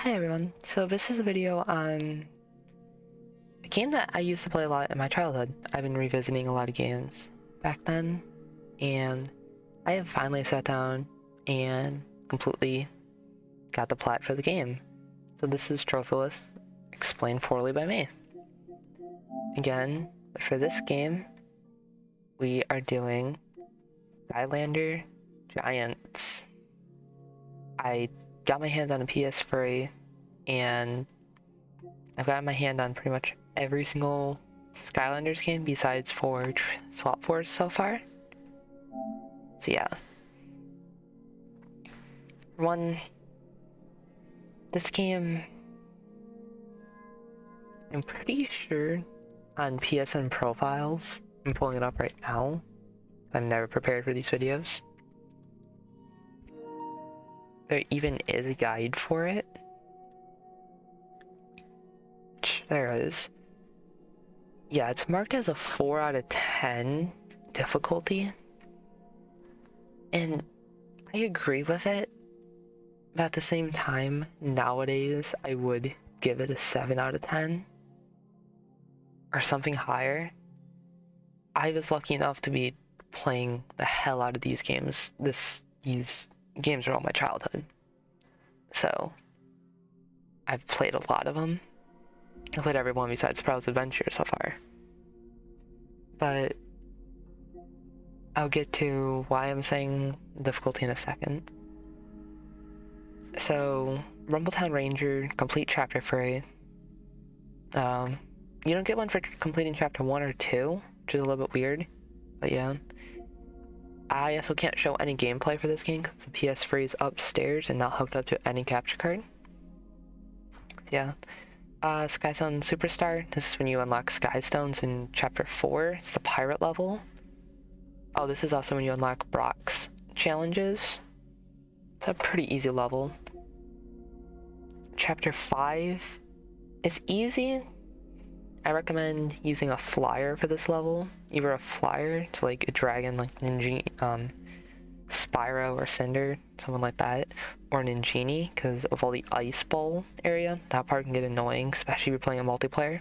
Hi everyone, so this is a video on a game that I used to play a lot in my childhood. I've been revisiting a lot of games back then, and I have finally sat down and completely got the plot for the game. So this is Trophylus, explained poorly by me. Again, for this game, we are doing Skylanders Giants. I got my hands on a PS3, and I've gotten my hand on pretty much every single Skylanders game besides for Swap Force so far. So yeah. This game, I'm pretty sure on PSN profiles, I'm pulling it up right now. I'm never prepared for these videos. There even is a guide for it. There it is. Yeah, it's marked as a 4 out of 10 difficulty. And I agree with it. But at the same time, nowadays, I would give it a 7 out of 10. Or something higher. I was lucky enough to be playing the hell out of these games. These games are all my childhood. So, I've played a lot of them. I've played every one besides Sprout's Adventure so far. But I'll get to why I'm saying difficulty in a second. So, Rumbletown Ranger, complete Chapter 3. You don't get one for completing Chapter 1 or 2, which is a little bit weird, but yeah. I also can't show any gameplay for this game because the PS3 is upstairs and not hooked up to any capture card. Yeah. Skystone Superstar, this is when you unlock Skystones in Chapter 4. It's the pirate level. Oh, this is also when you unlock Brock's challenges. It's a pretty easy level. Chapter 5 is easy. I recommend using a flyer for this level. Either a flyer to like a dragon like Spyro or Cinder, someone like that, or an Ingenie, because of all the ice bowl area. That part can get annoying, especially if you're playing a multiplayer.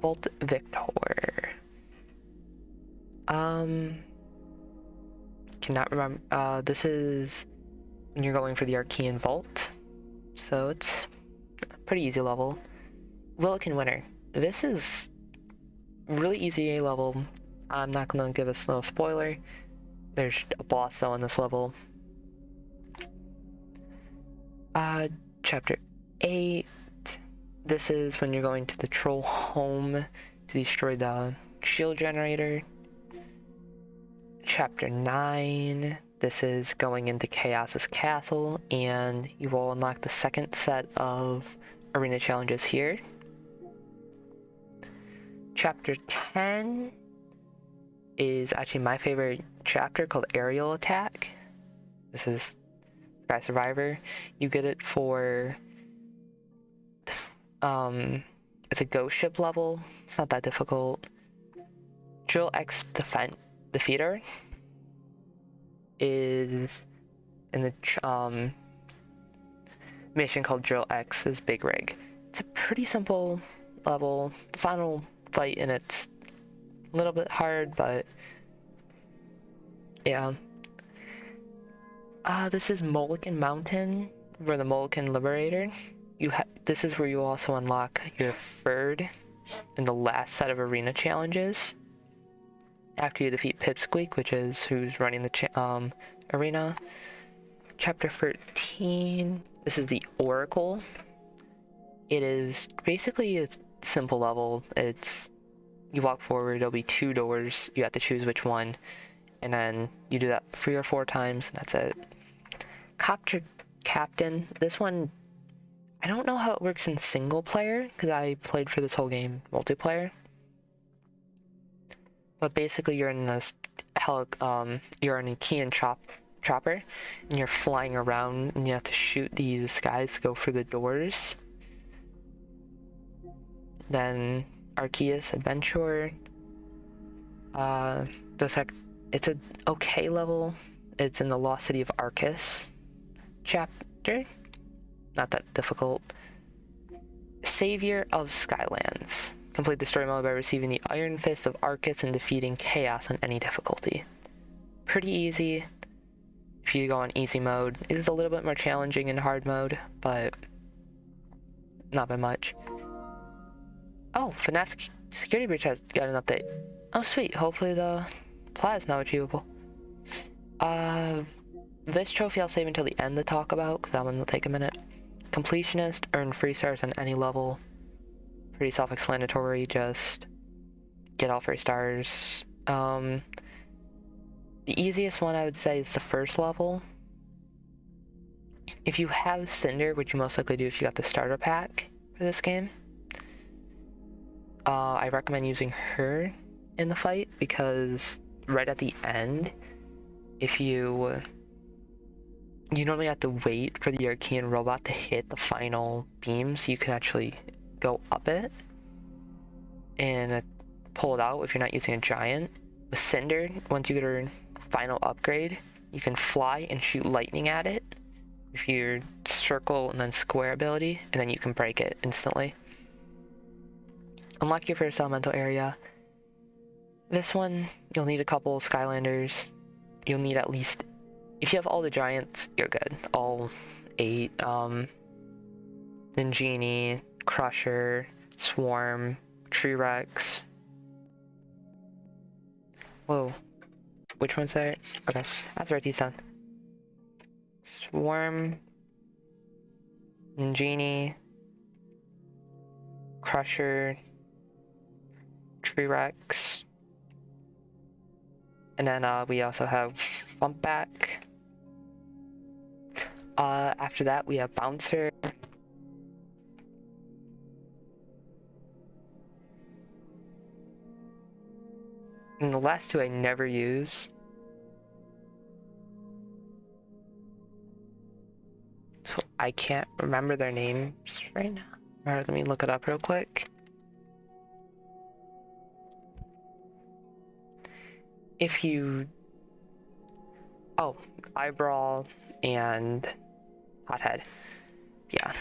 Volt Victor. Cannot remember. This is when you're going for the Archean Vault, so it's a pretty easy level. Willikin Winter. This is really easy level. I'm not gonna give us no spoiler. There's a boss though in this level. Chapter 8. This is when you're going to the troll home to destroy the shield generator. Chapter 9. This is going into Chaos's castle, and you will unlock the second set of arena challenges here. Chapter 10 is actually my favorite chapter, called Aerial Attack. This is Sky Survivor. You get it for it's a ghost ship level. It's not that difficult. Drill X Defeater is in the mission called Drill X's Big Rig. It's a pretty simple level. The final fight in it's a little bit hard, but yeah. This is Mulligan Mountain, where the Mulligan Liberator. This is where you also unlock your third and the last set of arena challenges. After you defeat Pipsqueak, which is who's running the arena. Chapter 13. This is the Oracle. It is basically a simple level. You walk forward, there'll be 2 doors. You have to choose which one, and then you do that 3 or 4 times, and that's it. Copter Captain. This one, I don't know how it works in single player because I played for this whole game multiplayer. But basically, you're in this you're in a Key and chopper, and you're flying around, and you have to shoot these guys to go through the doors. Then Arceus Adventure. It's an okay level. It's in the Lost City of Arceus chapter. not that difficult. Savior of Skylands. Complete the story mode by receiving the Iron Fist of Arcus and defeating Chaos on any difficulty. Pretty easy. If you go on easy mode, it is a little bit more challenging in hard mode, but not by much. Oh, Finesse Security Breach has got an update. Oh sweet, hopefully the plat is now achievable. This trophy I'll save until the end to talk about, because that one will take a minute. Completionist, earn free stars on any level. Pretty self-explanatory, just get all free stars. The easiest one I would say is the first level. If you have Cinder, which you most likely do if you got the starter pack for this game, I recommend using her in the fight, because right at the end, if you normally have to wait for the Archean robot to hit the final beam so you can actually go up it and pull it out if you're not using a giant. With Cinder, once you get her final upgrade, you can fly and shoot lightning at it with your circle and then square ability, and then you can break it instantly. Unlock your first elemental area. This one, you'll need a couple Skylanders. You'll need at least, if you have all the giants, you're good. All 8. Then Genie, Crusher, Swarm, Tree Rex. Whoa. Which one's that? Okay, I have to write these down. Swarm, Genie, Crusher, Tree Rex. And then we also have Fumpback. After that, we have Bouncer. And the last two I never use. So I can't remember their names right now. Alright, let me look it up real quick. If you... Oh, Eyebrow and Hothead. Yeah.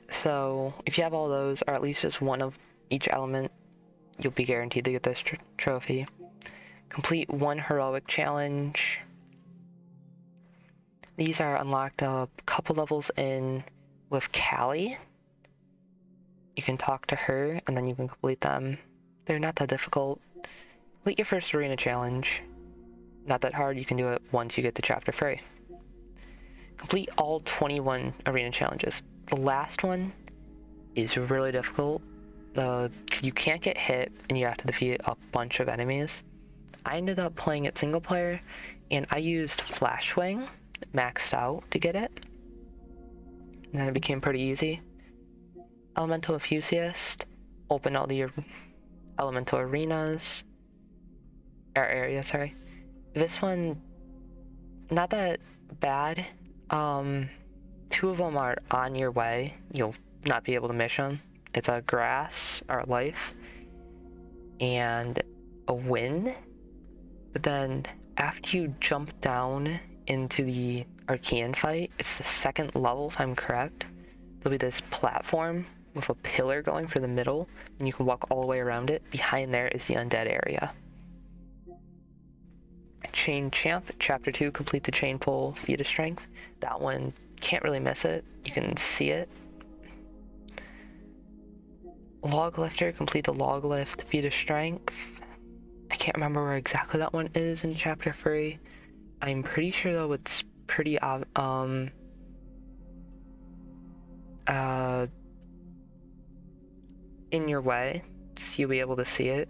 So, if you have all those, or at least just one of each element, you'll be guaranteed to get this trophy. Complete one heroic challenge. These are unlocked a couple levels in with Callie. You can talk to her, and then you can complete them. They're not that difficult. Complete your first arena challenge. Not that hard, you can do it once you get to chapter 3. Complete all 21 arena challenges. The last one is really difficult. You can't get hit, and you have to defeat a bunch of enemies. I ended up playing it single player, and I used Flash Wing, maxed out to get it. And then it became pretty easy. Elemental Enthusiast, open all the elemental arenas, or areas, sorry. This one, not that bad. 2 of them are on your way. You'll not be able to miss them. It's a grass, or life, and a wind. But then, after you jump down into the Archean fight, it's the second level if I'm correct. There'll be this platform with a pillar going for the middle, and you can walk all the way around it. Behind there is the undead area. Chain Champ, Chapter 2, complete the chain pull, feat of strength. That one, can't really miss it. You can see it. Log Lifter, complete the log lift, feat of strength. I can't remember where exactly that one is in Chapter 3. I'm pretty sure though it's pretty, in your way, so you'll be able to see it.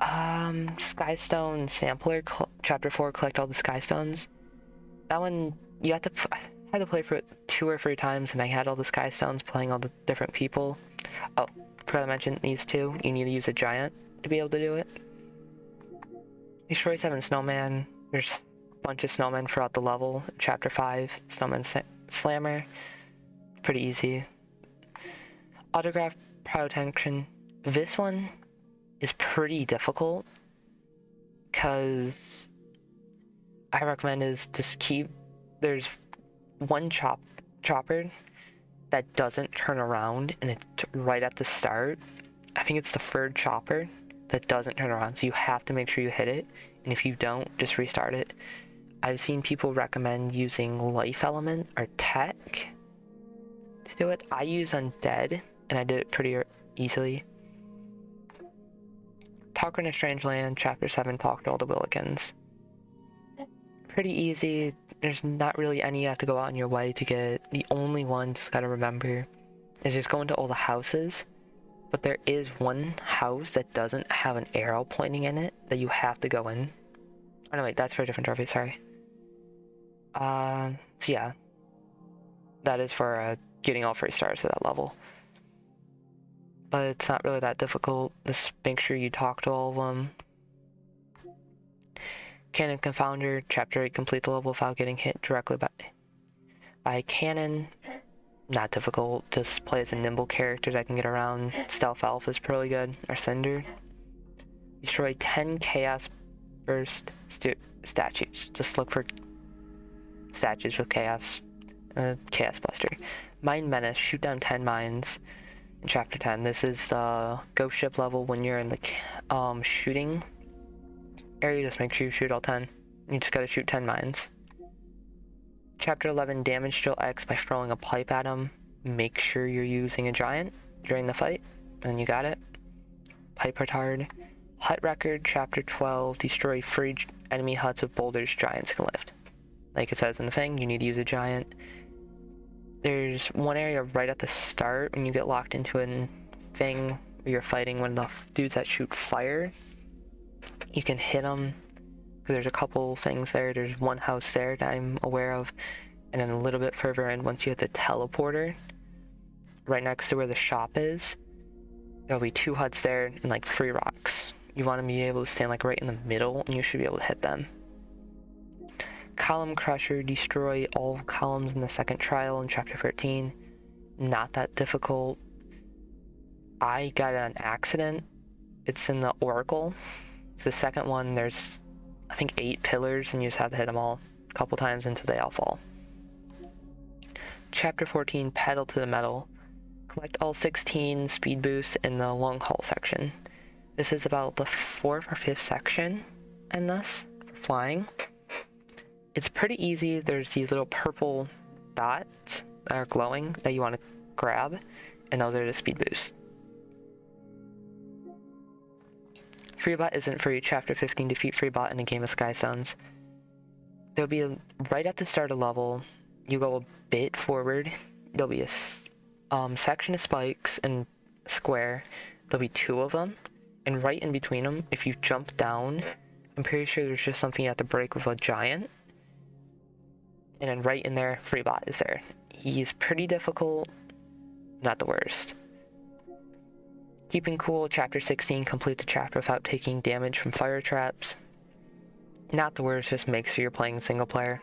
Skystone Sampler, Chapter 4, collect all the Skystones. That one, you have to, I had to play for it 2 or 3 times, and I had all the Skystones playing all the different people. Oh, forgot to mention these 2, you need to use a giant to be able to do it. Destroy 7 Snowman, there's a bunch of snowmen throughout the level. Chapter 5, Snowman Slammer, pretty easy. Autograph Protection, this one is pretty difficult, because I recommend is just keep, there's one chopper that doesn't turn around, and it's right at the start. I think it's the third chopper that doesn't turn around, so you have to make sure you hit it, and if you don't, just restart it. I've seen people recommend using life element or tech to do it. I use undead, and I did it pretty easily. Talker in a Strange Land, Chapter 7, Talk to all the Willikins. Pretty easy. There's not really any you have to go out on your way to get. The only one, just gotta remember, is just go into all the houses. But there is one house that doesn't have an arrow pointing in it that you have to go in. Oh no, wait, that's for a different trophy, sorry. So yeah. That is for getting all 3 stars at that level. But it's not really that difficult. Just make sure you talk to all of them. Cannon Confounder, Chapter 8, complete the level without getting hit directly by a cannon. Not difficult, just play as a nimble character that can get around. Stealth Elf is pretty good, or Cinder. Destroy 10 Chaos Burst statues. Just look for statues with Chaos Buster. Mine Menace, shoot down 10 mines. In Chapter 10, this is the ghost ship level. When you're in the shooting area, just make sure you shoot all 10. You just gotta shoot 10 mines. Chapter 11, damage Drill X by throwing a pipe at him. Make sure you're using a giant during the fight, and you got it. Pipe Retard. Hut Record, Chapter 12, destroy 3 enemy huts with boulders giants can lift. Like it says in the thing, you need to use a giant. There's one area right at the start when you get locked into a thing where you're fighting one of the dudes that shoot fire. You can hit them, because there's a couple things there. There's one house there that I'm aware of, and then a little bit further in, once you hit the teleporter, right next to where the shop is, there'll be 2 huts there and like 3 rocks. You want to be able to stand like right in the middle, and you should be able to hit them. Column Crusher, destroy all columns in the second trial in Chapter 13. Not that difficult. I got an accident. It's in the Oracle. It's the second one. There's, I think, 8 pillars, and you just have to hit them all a couple times until they all fall. Chapter 14, Pedal to the Metal. Collect all 16 speed boosts in the long haul section. This is about the 4th or 5th section in this, for flying. It's pretty easy. There's these little purple dots that are glowing that you want to grab, and those are the speed boosts. Freebot isn't free. Chapter 15, defeat Freebot in a game of Skystones. There'll be right at the start of level, you go a bit forward, there'll be a section of spikes and square. There'll be 2 of them, and right in between them, if you jump down, I'm pretty sure there's just something you have to break with a giant. And then right in there, Freebot is there. He's pretty difficult, not the worst. Keeping Cool, Chapter 16, complete the chapter without taking damage from fire traps. Not the worst, just make sure you're playing single player.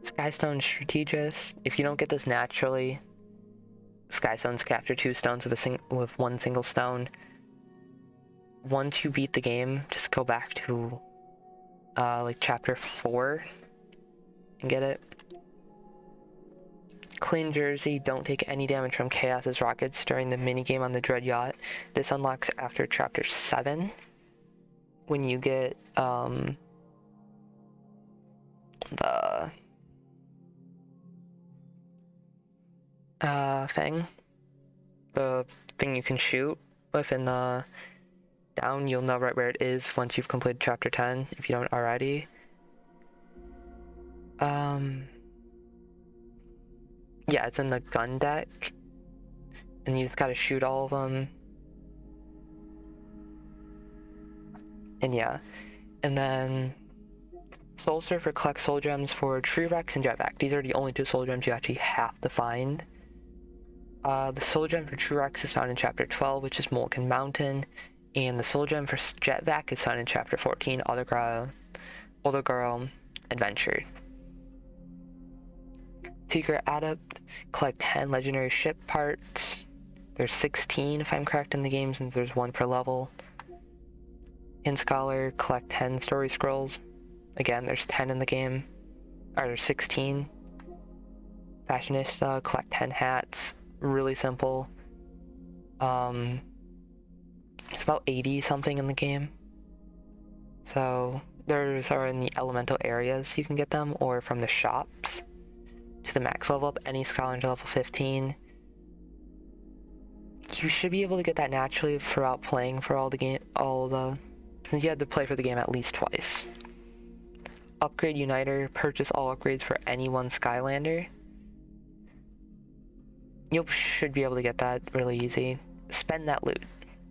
Skystone Strategist, if you don't get this naturally, Skystones capture 2 stones with 1 single stone. Once you beat the game, just go back to like Chapter 4 and get it. Clean Jersey, don't take any damage from Chaos's rockets during the minigame on the Dread Yacht. This unlocks after Chapter 7, when you get the thing you can shoot with in the down. You'll know right where it is once you've completed Chapter 10, if you don't already. Yeah, it's in the gun deck, and you just gotta shoot all of them. And yeah, and then Soul Surfer collects soul gems for Tree Rex and Jetpack. These are the only 2 soul gems you actually have to find. The soul gem for Tree Rex is found in Chapter 12, which is Molten Mountain, and the soul gem for Jetpack is found in Chapter 14, Older Girl Adventure. Secret Adept, collect 10 legendary ship parts. There's 16 if I'm correct in the game, since there's 1 per level. In Scholar, collect 10 story scrolls. Again, there's 10 in the game. or 16. Fashionista, collect 10 hats. Really simple. It's about 80 something in the game. So those are in the elemental areas you can get them, or from the shops to the max level up. Any Skylander level 15. You should be able to get that naturally throughout playing for since you had to play for the game at least twice. Upgrade Uniter, purchase all upgrades for any one Skylander. You should be able to get that really easy. Spend that loot.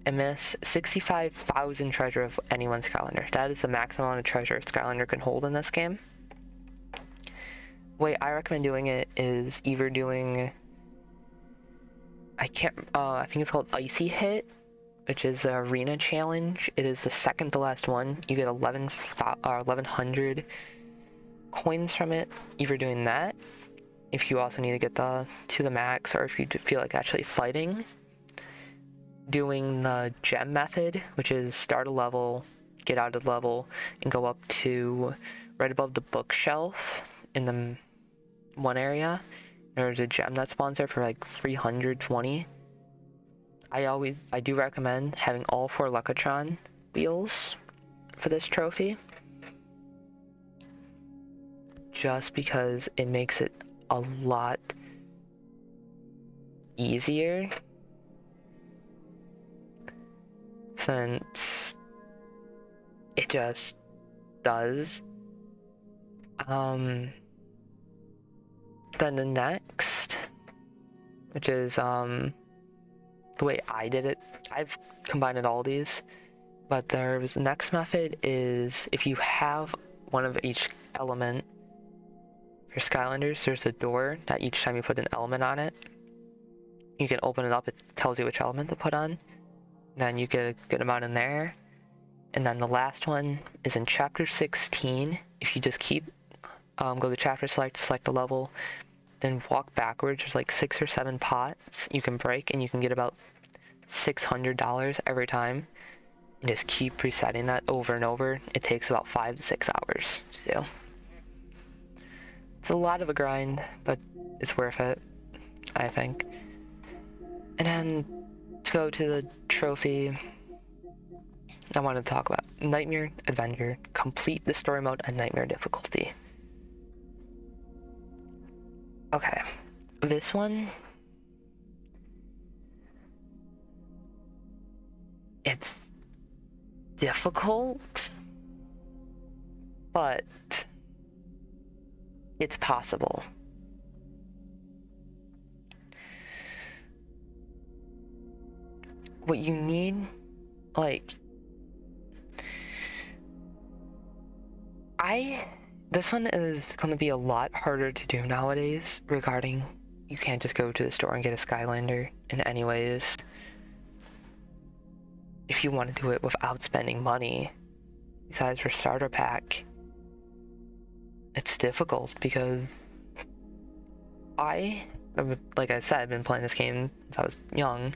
And miss 65,000 treasure of any one Skylander. That is the maximum amount of treasure Skylander can hold in this game. The way I recommend doing it is either doing, I think it's called Icy Hit, which is an arena challenge. It is the second to last one. You get 1,100 coins from it. Either doing that, if you also need to get to the max, or if you feel like actually fighting, doing the gem method, which is start a level, get out of the level, and go up to right above the bookshelf in the one area. There's a gem that spawns there for like 320. I do recommend having all 4 Lecatron wheels for this trophy, just because it makes it a lot easier, since it just does. Then the next, which is the way I did it, I've combined all these, but the next method is if you have one of each element for Skylanders, there's a door that each time you put an element on it, you can open it up, it tells you which element to put on. Then you get a good amount in there. And then the last one is in chapter 16. If you just go to chapter select the level, then walk backwards, there's like 6 or 7 pots you can break, and you can get about $600 every time. And just keep resetting that over and over. It takes about 5 to 6 hours to do. It's a lot of a grind, but it's worth it, I think. And then to go to the trophy, I wanted to talk about Nightmare Adventure. Complete the story mode at Nightmare difficulty. Okay, this one, it's difficult, but it's possible. What you need, this one is going to be a lot harder to do nowadays, regarding you can't just go to the store and get a Skylander in any ways. If you want to do it without spending money, besides for starter pack, it's difficult, because like I said, I've been playing this game since I was young,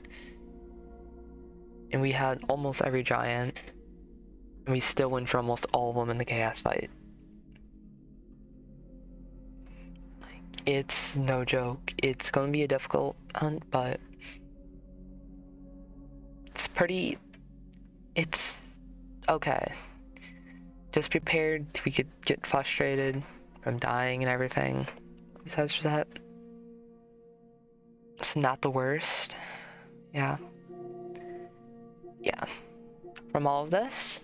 and we had almost every giant, and we still win for almost all of them in the chaos fight. It's no joke. It's going to be a difficult hunt, but it's okay. Just prepared we could get frustrated from dying and everything. Besides that, it's not the worst. Yeah. From all of this,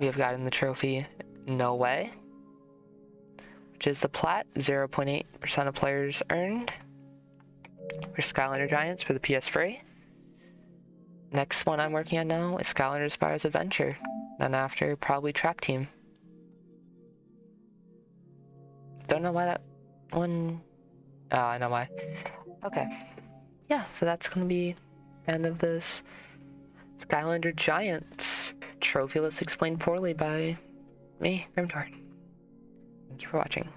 we have gotten the trophy No Way, which is the plat. 0.8% of players earned for Skylander Giants for the PS3. Next one I'm working on now is Skylanders Spyro's Adventure. Then after, probably Trap Team. Don't know why that one... Oh, I know why. Okay. Yeah, so that's gonna be the end of this Skylander Giants trophy list explained poorly by me, Grimtor. Thank you for watching.